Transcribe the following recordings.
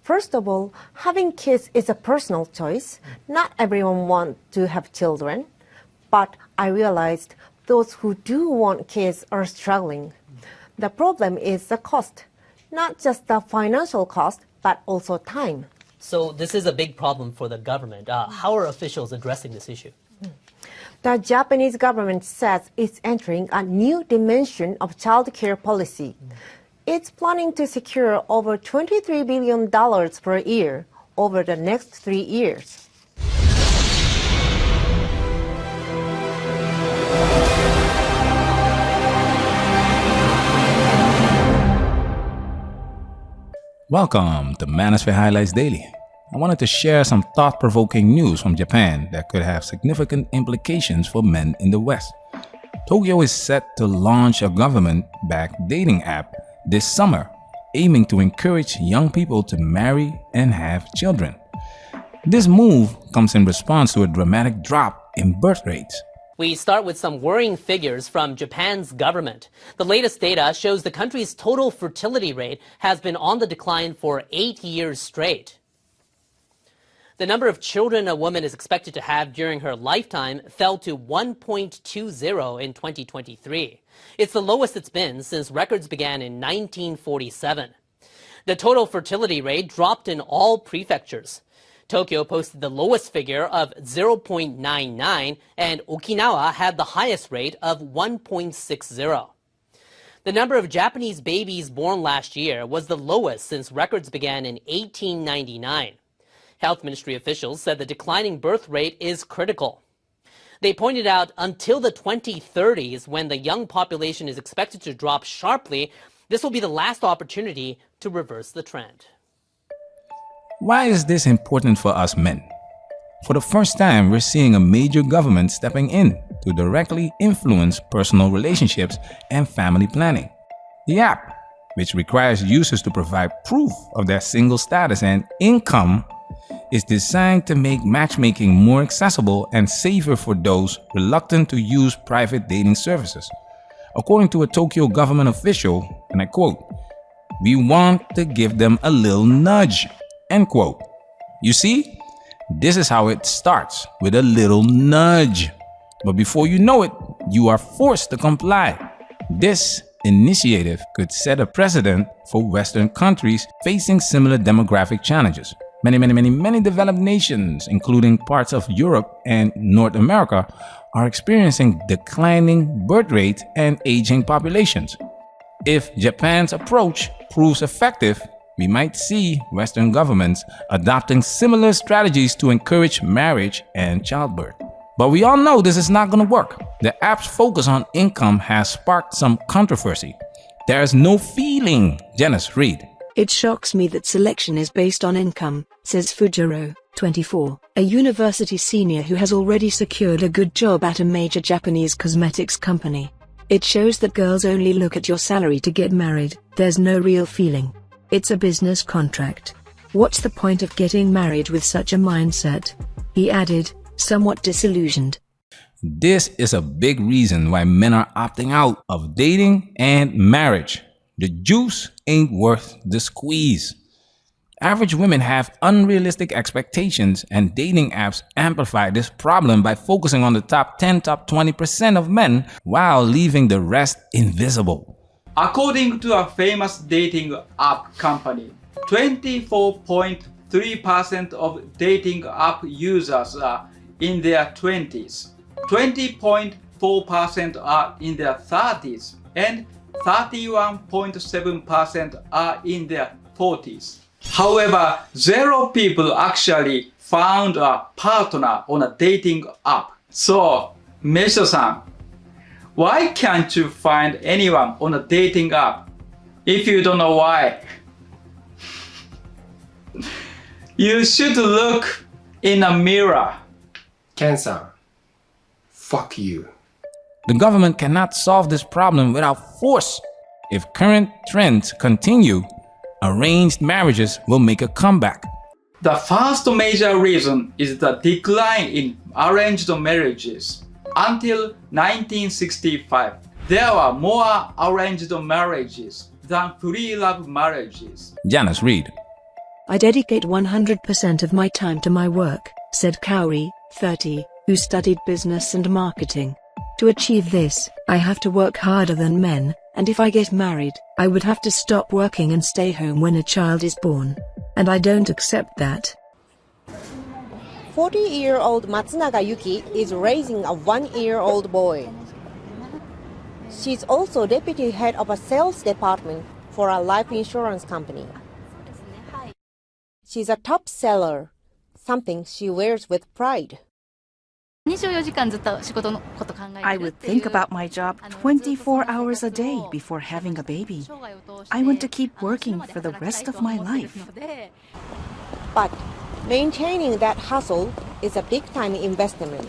First of all, having kids is a personal choice. Not everyone wants to have children, but I realized those who do want kids are struggling. The problem is the cost, not just the financial cost, but also time. So this is a big problem for the government. How are officials addressing this issue? The Japanese government says it's entering a new dimension of child care policy. It's planning to secure over $23 billion per year over the next 3 years. Welcome to Manosphere Highlights Daily. I wanted to share some thought-provoking news from Japan that could have significant implications for men in the West. Tokyo is set to launch a government-backed dating app this summer, aiming to encourage young people to marry and have children. This move comes in response to a dramatic drop in birth rates. We start with some worrying figures from Japan's government. The latest data shows the country's total fertility rate has been on the decline for 8 years straight. The number of children a woman is expected to have during her lifetime fell to 1.20 in 2023. It's the lowest it's been since records began in 1947. The total fertility rate dropped in all prefectures. Tokyo posted the lowest figure of 0.99, and Okinawa had the highest rate of 1.60. The number of Japanese babies born last year was the lowest since records began in 1899. Health Ministry officials said the declining birth rate is critical. They pointed out until the 2030s, when the young population is expected to drop sharply, this will be the last opportunity to reverse the trend. Why is this important for us men? For the first time, we're seeing a major government stepping in to directly influence personal relationships and family planning. The app, which requires users to provide proof of their single status and income, is designed to make matchmaking more accessible and safer for those reluctant to use private dating services. According to a Tokyo government official, and I quote, "We want to give them a little nudge," end quote. You see, this is how it starts, with a little nudge. But before you know it, you are forced to comply. This initiative could set a precedent for Western countries facing similar demographic challenges. Many developed nations, including parts of Europe and North America, are experiencing declining birth rates and aging populations. If Japan's approach proves effective, we might see Western governments adopting similar strategies to encourage marriage and childbirth. But we all know this is not going to work. The app's focus on income has sparked some controversy. There is no feeling. Janice, read. It shocks me that selection is based on income, says Fujiro, 24, a university senior who has already secured a good job at a major Japanese cosmetics company. It shows that girls only look at your salary to get married. There's no real feeling. It's a business contract. What's the point of getting married with such a mindset? He added, somewhat disillusioned. This is a big reason why men are opting out of dating and marriage. The juice ain't worth the squeeze. Average women have unrealistic expectations, and dating apps amplify this problem by focusing on the top 10, top 20% of men while leaving the rest invisible. According to a famous dating app company, 24.3% of dating app users are in their 20s, 20.4% are in their 30s, and 31.7% are in their 40s. However, 0 people actually found a partner on a dating app. So, Mesho-san, why can't you find anyone on a dating app? If you don't know why, you should look in a mirror. Ken-san, fuck you. The government cannot solve this problem without force. If current trends continue, arranged marriages will make a comeback. The first major reason is the decline in arranged marriages. Until 1965, there were more arranged marriages than free love marriages. Janice, read. I dedicate 100% of my time to my work, said Kaori, 30, who studied business and marketing. To achieve this, I have to work harder than men, and if I get married, I would have to stop working and stay home when a child is born. And I don't accept that. 40-year-old Matsunaga Yuki is raising a 1-year-old boy. She's also deputy head of a sales department for a life insurance company. She's a top seller, something she wears with pride. I would think about my job 24 hours a day before having a baby. I want to keep working for the rest of my life. But maintaining that hustle is a big-time investment.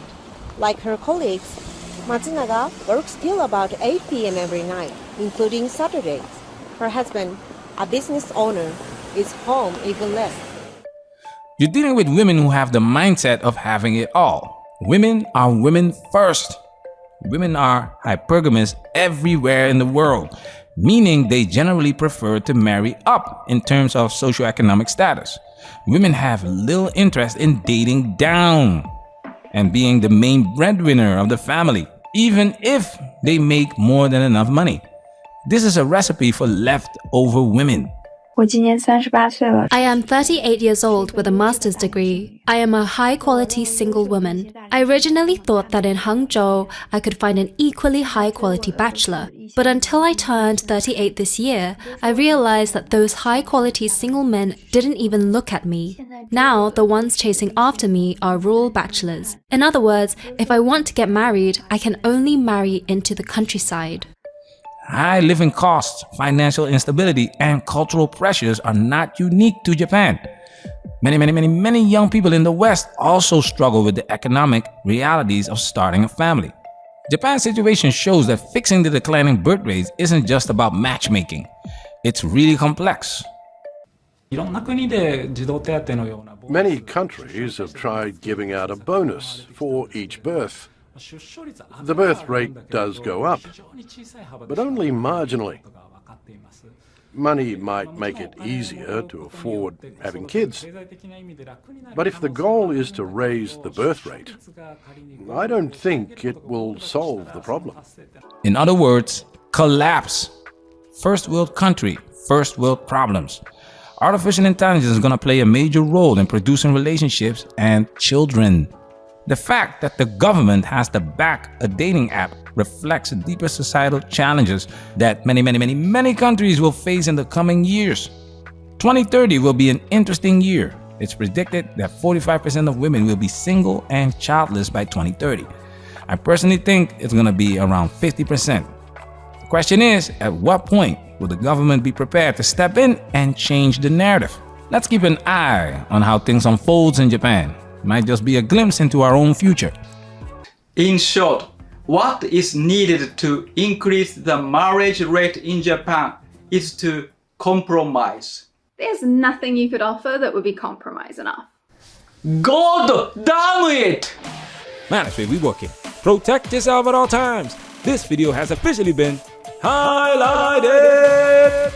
Like her colleagues, Matsunaga works till about 8 p.m. every night, including Saturdays. Her husband, a business owner, is home even less. You're dealing with women who have the mindset of having it all. Women are women first. Women are hypergamous everywhere in the world, meaning they generally prefer to marry up in terms of socioeconomic status. Women have little interest in dating down and being the main breadwinner of the family, even if they make more than enough money. This is a recipe for leftover women. I am 38 years old with a master's degree. I am a high-quality single woman. I originally thought that in Hangzhou, I could find an equally high-quality bachelor. But until I turned 38 this year, I realized that those high-quality single men didn't even look at me. Now, the ones chasing after me are rural bachelors. In other words, if I want to get married, I can only marry into the countryside. High living costs, financial instability, and cultural pressures are not unique to Japan. Many young people in the West also struggle with the economic realities of starting a family. Japan's situation shows that fixing the declining birth rates isn't just about matchmaking. It's really complex. Many countries have tried giving out a bonus for each birth. The birth rate does go up, but only marginally. Money might make it easier to afford having kids. But if the goal is to raise the birth rate, I don't think it will solve the problem. In other words, collapse. First world country, first world problems. Artificial intelligence is going to play a major role in producing relationships and children. The fact that the government has to back a dating app reflects deeper societal challenges that many countries will face in the coming years. 2030 will be an interesting year. It's predicted that 45% of women will be single and childless by 2030. I personally think it's going to be around 50%. The question is, at what point will the government be prepared to step in and change the narrative? Let's keep an eye on how things unfolds in Japan. Might just be a glimpse into our own future. In short, what is needed to increase the marriage rate in Japan is to compromise. There's nothing you could offer that would be compromise enough. God damn it! Management, we working. Protect yourself at all times. This video has officially been highlighted.